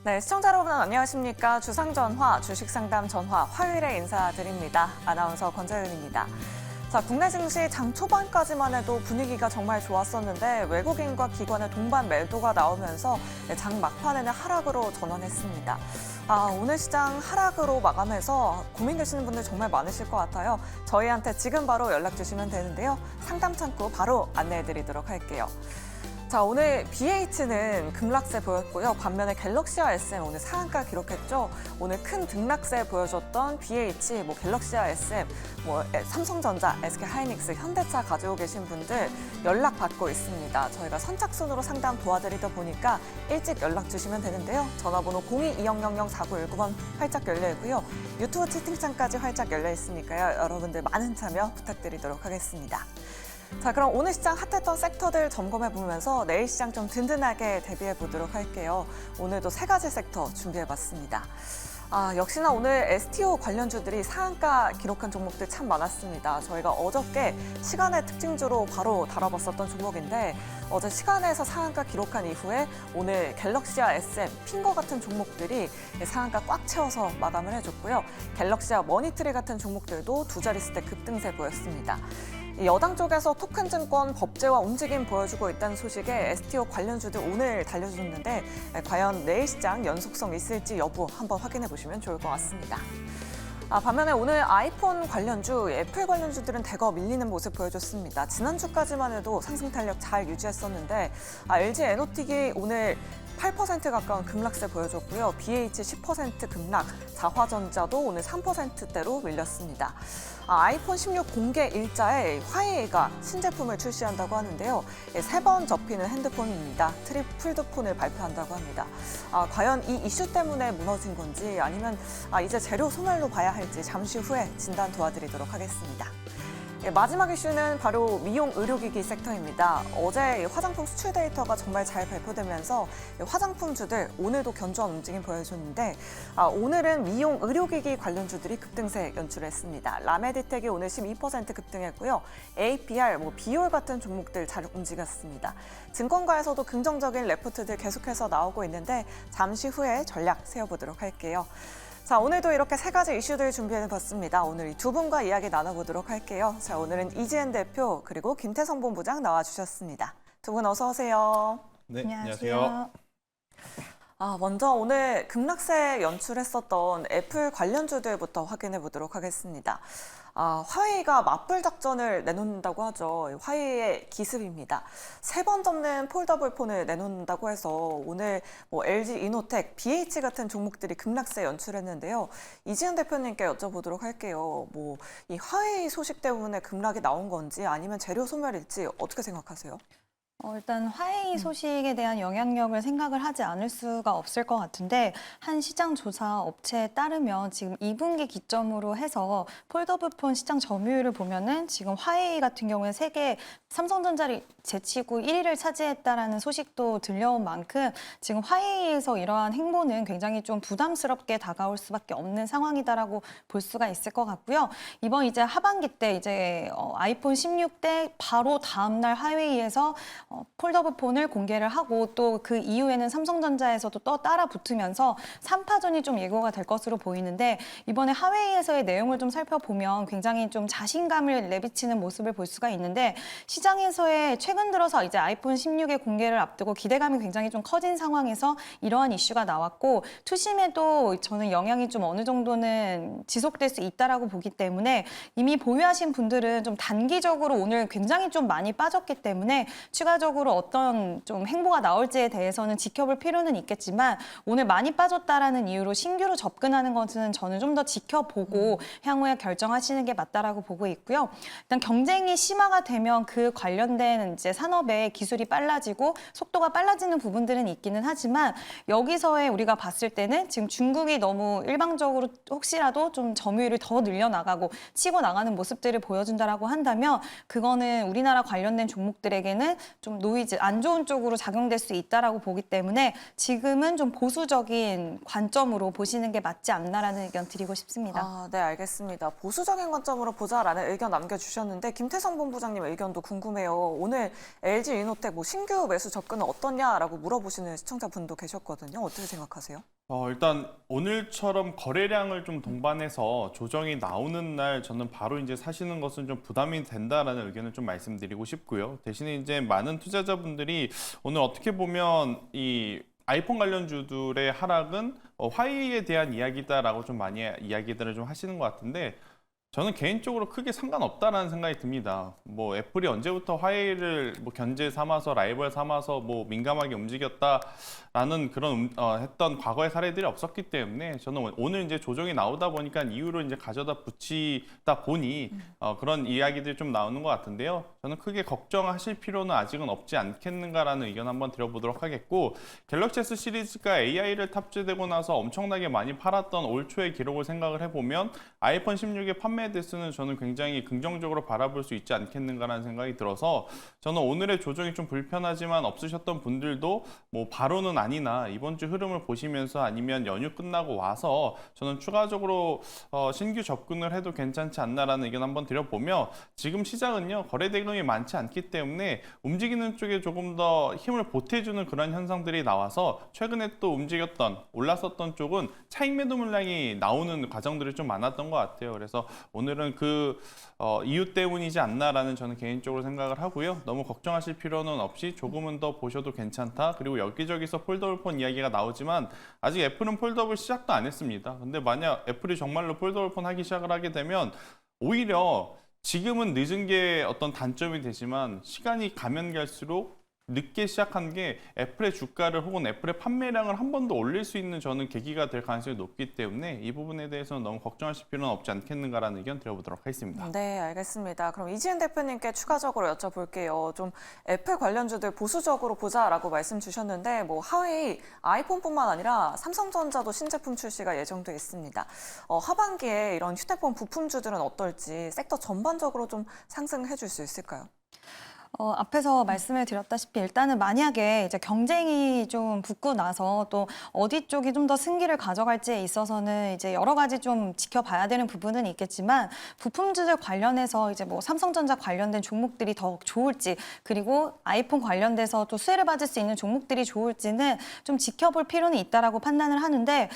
네, 시청자 여러분 안녕하십니까. 주상전화, 주식상담 전화 화요일에 인사드립니다. 아나운서 권재은입니다. 자, 국내 증시 장 초반까지만 해도 분위기가 정말 좋았었는데 외국인과 기관의 동반 매도가 나오면서 장 막판에는 하락으로 전환했습니다. 오늘 시장 하락으로 마감해서 고민되시는 분들 정말 많으실 것 같아요. 저희한테 지금 바로 연락 주시면 되는데요. 상담 창구 바로 안내해드리도록 할게요. 자, 오늘 BH는 급락세 보였고요. 반면에 갤럭시와 SM 오늘 상한가 기록했죠. 오늘 큰 등락세 보여줬던 BH, 갤럭시와 SM, 삼성전자, SK하이닉스, 현대차 가지고 계신 분들 연락 받고 있습니다. 저희가 선착순으로 상담 도와드리다 보니까 일찍 연락 주시면 되는데요. 전화번호 02-2000-4919번 활짝 열려 있고요. 유튜브 채팅창까지 활짝 열려 있으니까요. 여러분들 많은 참여 부탁드리도록 하겠습니다. 자, 그럼 오늘 시장 핫했던 섹터들 점검해 보면서 내일 시장 좀 든든하게 대비해 보도록 할게요. 오늘도 세 가지 섹터 준비해 봤습니다. 역시나 오늘 STO 관련주들이 상한가 기록한 종목들 참 많았습니다. 저희가 어저께 시간의 특징주로 바로 다뤄봤었던 종목인데 어제 시간에서 상한가 기록한 이후에 오늘 갤럭시와 SM, 핑거 같은 종목들이 상한가 꽉 채워서 마감을 해줬고요. 갤럭시와 머니트리 같은 종목들도 두 자릿수대 급등세 보였습니다. 여당 쪽에서 토큰증권 법제화 움직임 보여주고 있다는 소식에 STO 관련주들 오늘 달려줬는데 과연 내일 시장 연속성 있을지 여부 한번 확인해 보시면 좋을 것 같습니다. 반면에 오늘 아이폰 관련주, 애플 관련주들은 대거 밀리는 모습 보여줬습니다. 지난주까지만 해도 상승 탄력 잘 유지했었는데 LG 에너틱이 오늘 8% 가까운 급락세 보여줬고요. BH 10% 급락, 자화전자도 오늘 3%대로 밀렸습니다. 아이폰 16 공개 일자에 화웨이가 신제품을 출시한다고 하는데요. 3번 접히는 핸드폰입니다. 트리플드폰을 발표한다고 합니다. 과연 이 이슈 때문에 무너진 건지 아니면 이제 재료 소멸로 봐야 할지 잠시 후에 진단 도와드리도록 하겠습니다. 마지막 이슈는 바로 미용 의료기기 섹터입니다. 어제 화장품 수출 데이터가 정말 잘 발표되면서 화장품주들 오늘도 견조한 움직임 보여줬는데 오늘은 미용 의료기기 관련주들이 급등세 연출했습니다. 라메디텍이 오늘 12% 급등했고요. APR, 비올 같은 종목들 잘 움직였습니다. 증권가에서도 긍정적인 레포트들 계속해서 나오고 있는데 잠시 후에 전략 세워보도록 할게요. 자, 오늘도 이렇게 세 가지 이슈들 준비해봤습니다. 오늘 이 두 분과 이야기 나눠보도록 할게요. 자, 오늘은 이지은 대표 그리고 김태성 본부장 나와주셨습니다. 두 분 어서 오세요. 네, 안녕하세요. 먼저 오늘 급락세 연출했었던 애플 관련주들부터 확인해 보도록 하겠습니다. 화웨이가 맞불 작전을 내놓는다고 하죠. 화웨이의 기습입니다. 3번 접는 폴더블 폰을 내놓는다고 해서 오늘 LG 이노텍, BH 같은 종목들이 급락세 연출했는데요. 이지은 대표님께 여쭤보도록 할게요. 이 화웨이 소식 때문에 급락이 나온 건지 아니면 재료 소멸일지 어떻게 생각하세요? 일단 화웨이 소식에 대한 영향력을 생각을 하지 않을 수가 없을 것 같은데 한 시장 조사 업체에 따르면 지금 2분기 기점으로 해서 폴더블폰 시장 점유율을 보면은 지금 화웨이 같은 경우에 세계 삼성전자를 제치고 1위를 차지했다라는 소식도 들려온 만큼 지금 화웨이에서 이러한 행보는 굉장히 좀 부담스럽게 다가올 수밖에 없는 상황이다라고 볼 수가 있을 것 같고요. 이번 이제 하반기 때 이제 아이폰 16 때 바로 다음날 화웨이에서 폴더블폰을 공개를 하고 또 그 이후에는 삼성전자에서도 또 따라 붙으면서 3파전이 좀 예고가 될 것으로 보이는데 이번에 화웨이에서의 내용을 좀 살펴보면 굉장히 좀 자신감을 내비치는 모습을 볼 수가 있는데 시장에서의 최근 들어서 이제 아이폰 16의 공개를 앞두고 기대감이 굉장히 좀 커진 상황에서 이러한 이슈가 나왔고 투심에도 저는 영향이 좀 어느 정도는 지속될 수 있다라고 보기 때문에 이미 보유하신 분들은 좀 단기적으로 오늘 굉장히 좀 많이 빠졌기 때문에 추가적으로 어떤 좀 행보가 나올지에 대해서는 지켜볼 필요는 있겠지만 오늘 많이 빠졌다라는 이유로 신규로 접근하는 것은 저는 좀 더 지켜보고 향후에 결정하시는 게 맞다라고 보고 있고요. 일단 경쟁이 심화가 되면 그 관련된 이제 산업의 기술이 빨라지고 속도가 빨라지는 부분들은 있기는 하지만 여기서의 우리가 봤을 때는 지금 중국이 너무 일방적으로 혹시라도 좀 점유율을 더 늘려나가고 치고 나가는 모습들을 보여준다라고 한다면 그거는 우리나라 관련된 종목들에게는 좀 좀 노이즈, 안 좋은 쪽으로 작용될 수 있다라고 보기 때문에 지금은 좀 보수적인 관점으로 보시는 게 맞지 않나라는 의견 드리고 싶습니다. 아, 네, 알겠습니다. 보수적인 관점으로 보자라는 의견 남겨주셨는데 김태성 본부장님 의견도 궁금해요. 오늘 LG 이노텍 신규 매수 접근은 어떠냐라고 물어보시는 시청자분도 계셨거든요. 어떻게 생각하세요? 일단 오늘처럼 거래량을 좀 동반해서 조정이 나오는 날 저는 바로 이제 사시는 것은 좀 부담이 된다라는 의견을 좀 말씀드리고 싶고요. 대신에 이제 많은 투자자분들이 오늘 어떻게 보면 이 아이폰 관련주들의 하락은 화웨이에 대한 이야기다라고 좀 많이 이야기들을 좀 하시는 것 같은데 저는 개인적으로 크게 상관없다라는 생각이 듭니다. 뭐 애플이 언제부터 화웨이를 뭐 견제 삼아서 라이벌 삼아서 뭐 민감하게 움직였다라는 그런 했던 과거의 사례들이 없었기 때문에 저는 오늘 이제 조정이 나오다 보니까 이유를 이제 가져다 붙이다 보니 그런 이야기들이 좀 나오는 것 같은데요. 저는 크게 걱정하실 필요는 아직은 없지 않겠는가라는 의견 한번 드려보도록 하겠고 갤럭시 S 시리즈가 AI를 탑재되고 나서 엄청나게 많이 팔았던 올 초의 기록을 생각을 해보면 아이폰 16의 판매 대수는 저는 굉장히 긍정적으로 바라볼 수 있지 않겠는가라는 생각이 들어서 저는 오늘의 조정이 좀 불편하지만 없으셨던 분들도 뭐 바로는 아니나 이번 주 흐름을 보시면서 아니면 연휴 끝나고 와서 저는 추가적으로 신규 접근을 해도 괜찮지 않나라는 의견 한번 드려보며 지금 시장은요 거래 대금이 많지 않기 때문에 움직이는 쪽에 조금 더 힘을 보태주는 그런 현상들이 나와서 최근에 또 움직였던 올랐었던 쪽은 차익 매도 물량이 나오는 과정들이 좀 많았던 것 같아요. 그래서 오늘은 그 이유 때문이지 않나라는 저는 개인적으로 생각을 하고요. 너무 걱정하실 필요는 없이 조금은 더 보셔도 괜찮다. 그리고 여기저기서 폴더블 폰 이야기가 나오지만 아직 애플은 폴더블 시작도 안 했습니다. 근데 만약 애플이 정말로 폴더블 폰 하기 시작을 하게 되면 오히려 지금은 늦은 게 어떤 단점이 되지만 시간이 가면 갈수록 늦게 시작한 게 애플의 주가를 혹은 애플의 판매량을 한 번 더 올릴 수 있는 저는 계기가 될 가능성이 높기 때문에 이 부분에 대해서는 너무 걱정하실 필요는 없지 않겠는가라는 의견 드려보도록 하겠습니다. 네, 알겠습니다. 그럼 이지은 대표님께 추가적으로 여쭤볼게요. 좀 애플 관련주들 보수적으로 보자라고 말씀 주셨는데 뭐 화웨이, 아이폰뿐만 아니라 삼성전자도 신제품 출시가 예정돼 있습니다. 하반기에 이런 휴대폰 부품주들은 어떨지 섹터 전반적으로 좀 상승해 줄 수 있을까요? 앞에서 말씀을 드렸다시피 일단은 만약에 이제 경쟁이 좀 붙고 나서 또 어디 쪽이 좀 더 승기를 가져갈지에 있어서는 이제 여러 가지 좀 지켜봐야 되는 부분은 있겠지만 부품주들 관련해서 이제 뭐 삼성전자 관련된 종목들이 더 좋을지 그리고 아이폰 관련돼서 또 수혜를 받을 수 있는 종목들이 좋을지는 좀 지켜볼 필요는 있다라고 판단을 하는데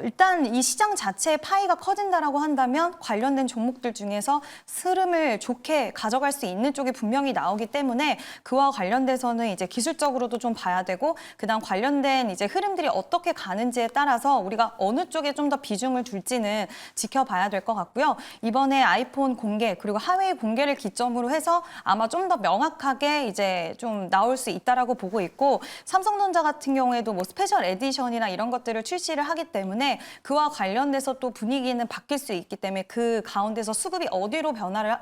일단 이 시장 자체의 파이가 커진다라고 한다면 관련된 종목들 중에서 흐름을 좋게 가져갈 수 있는 쪽이 분명히 나오기 때문에 그와 관련돼서는 이제 기술적으로도 좀 봐야 되고 그다음 관련된 이제 흐름들이 어떻게 가는지에 따라서 우리가 어느 쪽에 좀 더 비중을 둘지는 지켜봐야 될 것 같고요. 이번에 아이폰 공개 그리고 하웨이 공개를 기점으로 해서 아마 좀 더 명확하게 이제 좀 나올 수 있다라고 보고 있고 삼성전자 같은 경우에도 뭐 스페셜 에디션이나 이런 것들을 출시를 하기 때문에 그와 관련돼서 또 분위기는 바뀔 수 있기 때문에 그 가운데서 수급이 어디로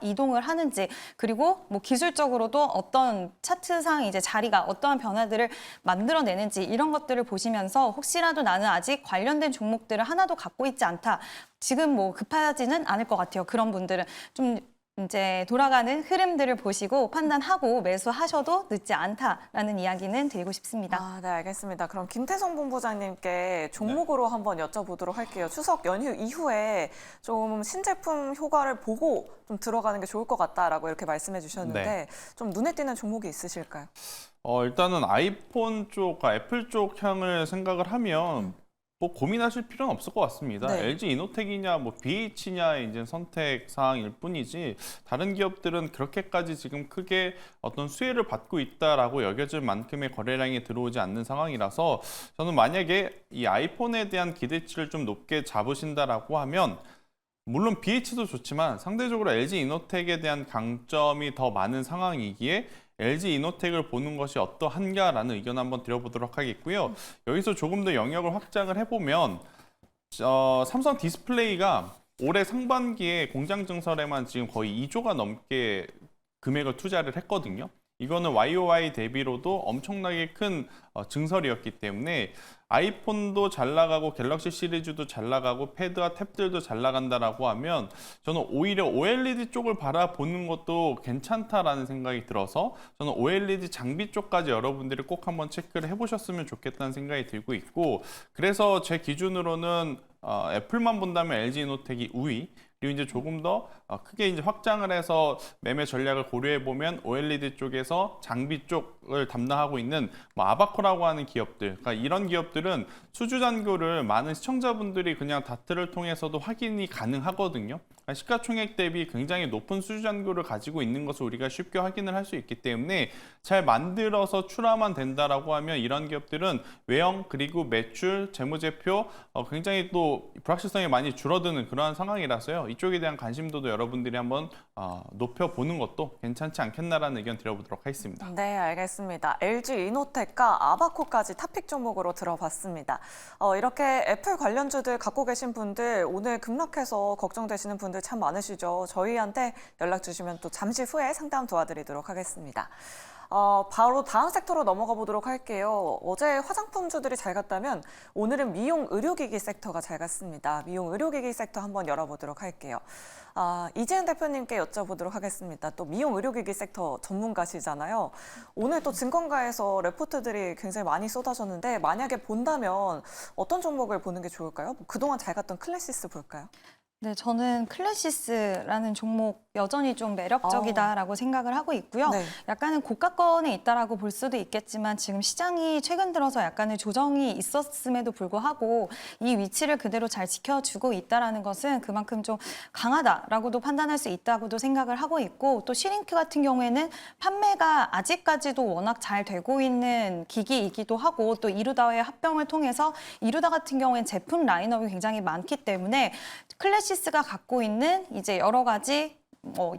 이동을 하는지 그리고 뭐 기술적으로도 어떤 차트상 이제 자리가 어떠한 변화들을 만들어내는지 이런 것들을 보시면서 혹시라도 나는 아직 관련된 종목들을 하나도 갖고 있지 않다. 지금 뭐 급하지는 않을 것 같아요. 그런 분들은 좀 이제 돌아가는 흐름들을 보시고 판단하고 매수하셔도 늦지 않다라는 이야기는 드리고 싶습니다. 아, 네, 알겠습니다. 그럼 김태성 본부장님께 종목으로 한번 여쭤보도록 할게요. 추석 연휴 이후에 좀 신제품 효과를 보고 좀 들어가는 게 좋을 것 같다라고 이렇게 말씀해 주셨는데 좀 눈에 띄는 종목이 있으실까요? 일단은 아이폰 쪽, 애플 쪽 향을 생각을 하면 뭐 고민하실 필요는 없을 것 같습니다. 네. LG 이노텍이냐 뭐 BH냐의 이제 선택 사항일 뿐이지 다른 기업들은 그렇게까지 지금 크게 어떤 수혜를 받고 있다라고 여겨질 만큼의 거래량이 들어오지 않는 상황이라서 저는 만약에 이 아이폰에 대한 기대치를 좀 높게 잡으신다라고 하면 물론 BH도 좋지만 상대적으로 LG 이노텍에 대한 강점이 더 많은 상황이기에 LG 이노텍을 보는 것이 어떠한가라는 의견 한번 드려보도록 하겠고요. 여기서 조금 더 영역을 확장을 해보면 삼성 디스플레이가 올해 상반기에 공장 증설에만 지금 거의 2조가 넘게 금액을 투자를 했거든요. 이거는 YOY 대비로도 엄청나게 큰 증설이었기 때문에 아이폰도 잘 나가고 갤럭시 시리즈도 잘 나가고 패드와 탭들도 잘 나간다라고 하면 저는 오히려 OLED 쪽을 바라보는 것도 괜찮다라는 생각이 들어서 저는 OLED 장비 쪽까지 여러분들이 꼭 한번 체크를 해보셨으면 좋겠다는 생각이 들고 있고, 그래서 제 기준으로는 애플만 본다면 LG 이노텍이 우위, 그리고 이제 조금 더 크게 이제 확장을 해서 매매 전략을 고려해 보면 OLED 쪽에서 장비 쪽을 담당하고 있는 뭐 아바코라고 하는 기업들, 그러니까 이런 기업들은 수주 잔고를 많은 시청자분들이 그냥 다트를 통해서도 확인이 가능하거든요. 그러니까 시가총액 대비 굉장히 높은 수주 잔고를 가지고 있는 것을 우리가 쉽게 확인을 할 수 있기 때문에 잘 만들어서 출하만 된다라고 하면 이런 기업들은 외형 그리고 매출, 재무제표 굉장히 또 불확실성이 많이 줄어드는 그러한 상황이라서요. 이쪽에 대한 관심도도 여러분들이 한번 높여보는 것도 괜찮지 않겠나라는 의견 드려보도록 하겠습니다. 네, 알겠습니다. LG 이노텍과 아바코까지 탑픽 종목으로 들어봤습니다. 이렇게 애플 관련주들 갖고 계신 분들 오늘 급락해서 걱정되시는 분들 참 많으시죠. 저희한테 연락 주시면 또 잠시 후에 상담 도와드리도록 하겠습니다. 바로 다음 섹터로 넘어가 보도록 할게요. 어제 화장품주들이 잘 갔다면 오늘은 미용 의료기기 섹터가 잘 갔습니다. 미용 의료기기 섹터 한번 열어보도록 할게요. 이재은 대표님께 여쭤보도록 하겠습니다. 또 미용 의료기기 섹터 전문가시잖아요. 오늘 또 증권가에서 레포트들이 굉장히 많이 쏟아졌는데 만약에 본다면 어떤 종목을 보는 게 좋을까요? 그동안 잘 갔던 클래시스 볼까요? 네, 저는 클래시스라는 종목 여전히 좀 매력적이다라고 생각을 하고 있고요. 네. 약간은 고가권에 있다라고 볼 수도 있겠지만 지금 시장이 최근 들어서 약간의 조정이 있었음에도 불구하고 이 위치를 그대로 잘 지켜주고 있다라는 것은 그만큼 좀 강하다라고도 판단할 수 있다고도 생각을 하고 있고, 또 시링크 같은 경우에는 판매가 아직까지도 워낙 잘 되고 있는 기기이기도 하고, 또 이루다와의 합병을 통해서 이루다 같은 경우에는 제품 라인업이 굉장히 많기 때문에 클래시스가 갖고 있는 이제 여러 가지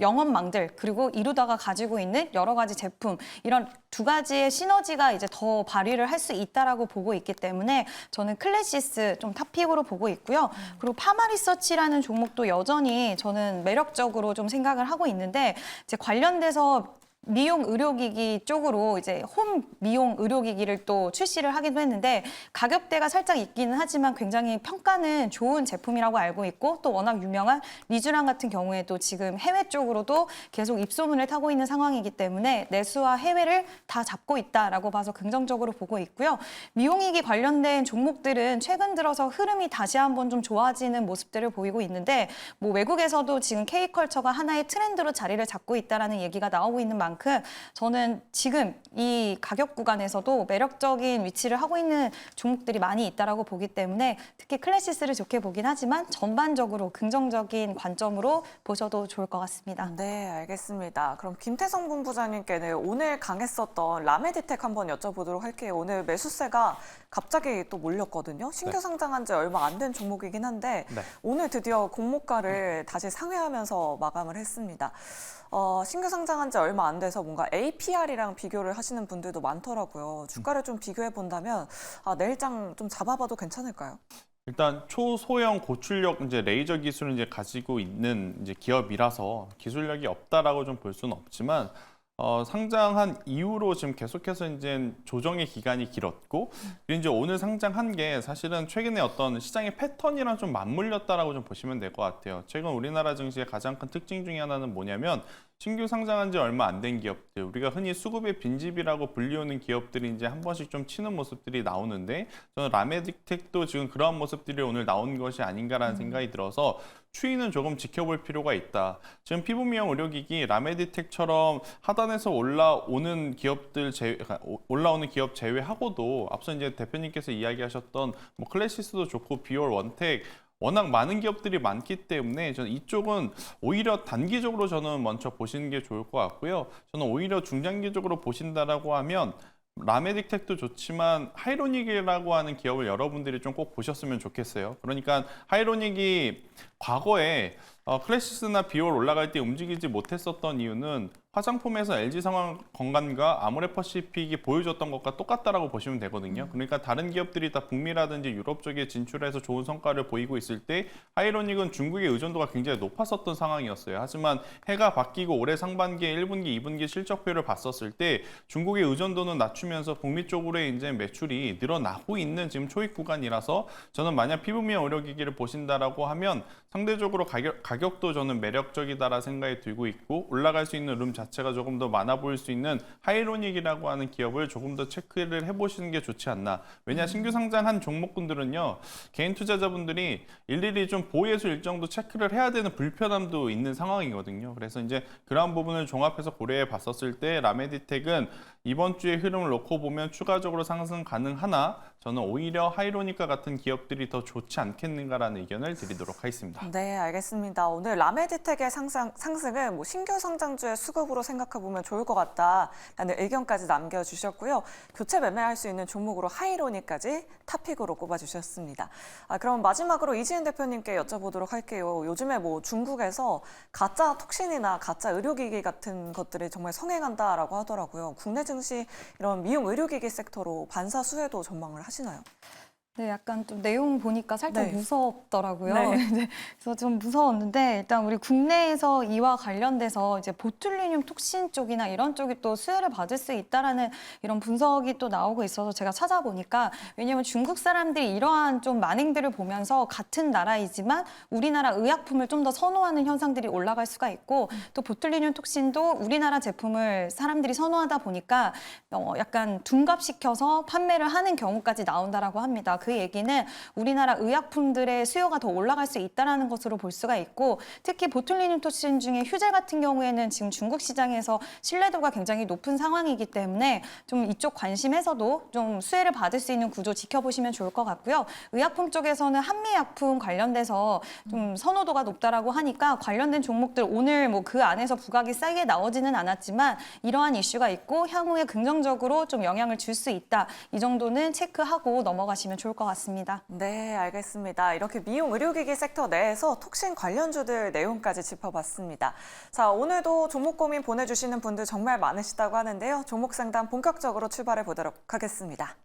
영업망들, 그리고 이루다가 가지고 있는 여러 가지 제품, 이런 두 가지의 시너지가 이제 더 발휘를 할 수 있다라고 보고 있기 때문에 저는 클래시스 좀 탑픽으로 보고 있고요. 그리고 파마리서치라는 종목도 여전히 저는 매력적으로 좀 생각을 하고 있는데, 이제 관련돼서 미용 의료기기 쪽으로 이제 홈 미용 의료기기를 또 출시를 하기도 했는데 가격대가 살짝 있기는 하지만 굉장히 평가는 좋은 제품이라고 알고 있고, 또 워낙 유명한 리쥬랑 같은 경우에도 지금 해외 쪽으로도 계속 입소문을 타고 있는 상황이기 때문에 내수와 해외를 다 잡고 있다라고 봐서 긍정적으로 보고 있고요. 미용기기 관련된 종목들은 최근 들어서 흐름이 다시 한번 좀 좋아지는 모습들을 보이고 있는데, 뭐 외국에서도 지금 K컬처가 하나의 트렌드로 자리를 잡고 있다라는 얘기가 나오고 있는 만큼 저는 지금 이 가격 구간에서도 매력적인 위치를 하고 있는 종목들이 많이 있다라고 보기 때문에 특히 클래시스를 좋게 보긴 하지만 전반적으로 긍정적인 관점으로 보셔도 좋을 것 같습니다. 네, 알겠습니다. 그럼 김태성 본부장님께는 오늘 강했었던 라메디텍 한번 여쭤보도록 할게요. 오늘 매수세가 갑자기 또 몰렸거든요. 신규 상장한 지 얼마 안 된 종목이긴 한데 오늘 드디어 공모가를 다시 상회하면서 마감을 했습니다. 신규 상장한 지 얼마 안 돼서 뭔가 APR이랑 비교를 하시는 분들도 많더라고요. 주가를 좀 비교해 본다면 내일장 좀 잡아봐도 괜찮을까요? 일단 초소형 고출력 이제 레이저 기술을 이제 가지고 있는 이제 기업이라서 기술력이 없다라고 좀 볼 수는 없지만 상장한 이후로 지금 계속해서 이제 조정의 기간이 길었고, 그리고 이제 오늘 상장한 게 사실은 최근에 어떤 시장의 패턴이랑 좀 맞물렸다라고 좀 보시면 될 것 같아요. 최근 우리나라 증시의 가장 큰 특징 중에 하나는 뭐냐면 신규 상장한 지 얼마 안 된 기업들, 우리가 흔히 수급의 빈집이라고 불리우는 기업들이 이제 한 번씩 좀 치는 모습들이 나오는데, 저는 라메디텍도 지금 그러한 모습들이 오늘 나온 것이 아닌가라는 생각이 들어서 추이는 조금 지켜볼 필요가 있다. 지금 피부 미용 의료기기 라메디텍처럼 하단에서 올라오는 기업들 올라오는 기업 제외하고도 앞서 이제 대표님께서 이야기하셨던 뭐 클래시스도 좋고 비올 원텍 워낙 많은 기업들이 많기 때문에 저는 이쪽은 오히려 단기적으로 저는 먼저 보시는 게 좋을 것 같고요. 저는 오히려 중장기적으로 보신다라고 하면 라메디텍도 좋지만 하이로닉이라고 하는 기업을 여러분들이 좀 꼭 보셨으면 좋겠어요. 그러니까 하이로닉이 과거에 클래시스나 비올 올라갈 때 움직이지 못했었던 이유는 화장품에서 LG 건강과 아모레퍼시픽이 보여줬던 것과 똑같다라고 보시면 되거든요. 그러니까 다른 기업들이 다 북미라든지 유럽 쪽에 진출해서 좋은 성과를 보이고 있을 때 하이로닉은 중국의 의존도가 굉장히 높았었던 상황이었어요. 하지만 해가 바뀌고 올해 상반기에 1분기, 2분기 실적표를 봤었을 때 중국의 의존도는 낮추면서 북미 쪽으로의 이제 매출이 늘어나고 있는 지금 초입 구간이라서 저는 만약 피부미용 의료기기를 보신다라고 하면 상대적으로 가격도 저는 매력적이다라 생각이 들고 있고 올라갈 수 있는 룸 자체가 조금 더 많아 보일 수 있는 하이로닉이라고 하는 기업을 조금 더 체크를 해보시는 게 좋지 않나. 왜냐 신규 상장한 종목군들은요 개인 투자자분들이 일일이 좀 보호예수 일정도 체크를 해야 되는 불편함도 있는 상황이거든요. 그래서 이제 그런 부분을 종합해서 고려해 봤었을 때 라메디텍은 이번 주의 흐름을 놓고 보면 추가적으로 상승 가능하나 저는 오히려 하이로닉과 같은 기업들이 더 좋지 않겠는가라는 의견을 드리도록 하겠습니다. 네, 알겠습니다. 오늘 라메디텍의 상승은 뭐 신규 상장주의 수급으로 생각해보면 좋을 것 같다라는 의견까지 남겨주셨고요. 교체 매매할 수 있는 종목으로 하이로닉까지 탑픽으로 꼽아주셨습니다. 그럼 마지막으로 이지은 대표님께 여쭤보도록 할게요. 요즘에 뭐 중국에서 가짜 톡신이나 가짜 의료기기 같은 것들이 정말 성행한다라고 하더라고요. 국내 증시 이런 미용 의료기기 섹터로 반사 수혜도 전망을 하시나요? 네, 약간 좀 내용 보니까 살짝 네. 무섭더라고요. 네. 네, 그래서 좀 무서웠는데 일단 우리 국내에서 이와 관련돼서 이제 보툴리늄 톡신 쪽이나 이런 쪽이 또 수혜를 받을 수 있다라는 이런 분석이 또 나오고 있어서 제가 찾아보니까 왜냐하면 중국 사람들이 이러한 좀 만행들을 보면서 같은 나라이지만 우리나라 의약품을 좀 더 선호하는 현상들이 올라갈 수가 있고 또 보툴리늄 톡신도 우리나라 제품을 사람들이 선호하다 보니까 약간 둔갑시켜서 판매를 하는 경우까지 나온다라고 합니다. 그 얘기는 우리나라 의약품들의 수요가 더 올라갈 수 있다는 것으로 볼 수가 있고 특히 보툴리늄 톡신 중에 휴젤 같은 경우에는 지금 중국 시장에서 신뢰도가 굉장히 높은 상황이기 때문에 좀 이쪽 관심에서도 좀 수혜를 받을 수 있는 구조 지켜보시면 좋을 것 같고요. 의약품 쪽에서는 한미약품 관련돼서 좀 선호도가 높다라고 하니까 관련된 종목들 오늘 뭐 그 안에서 부각이 세게 나오지는 않았지만 이러한 이슈가 있고 향후에 긍정적으로 좀 영향을 줄 수 있다. 이 정도는 체크하고 넘어가시면 좋을 것 같습니다. 네, 알겠습니다. 이렇게 미용 의료기기 섹터 내에서 톡신 관련주들 내용까지 짚어봤습니다. 자, 오늘도 종목 고민 보내주시는 분들 정말 많으시다고 하는데요. 종목 상담 본격적으로 출발해 보도록 하겠습니다.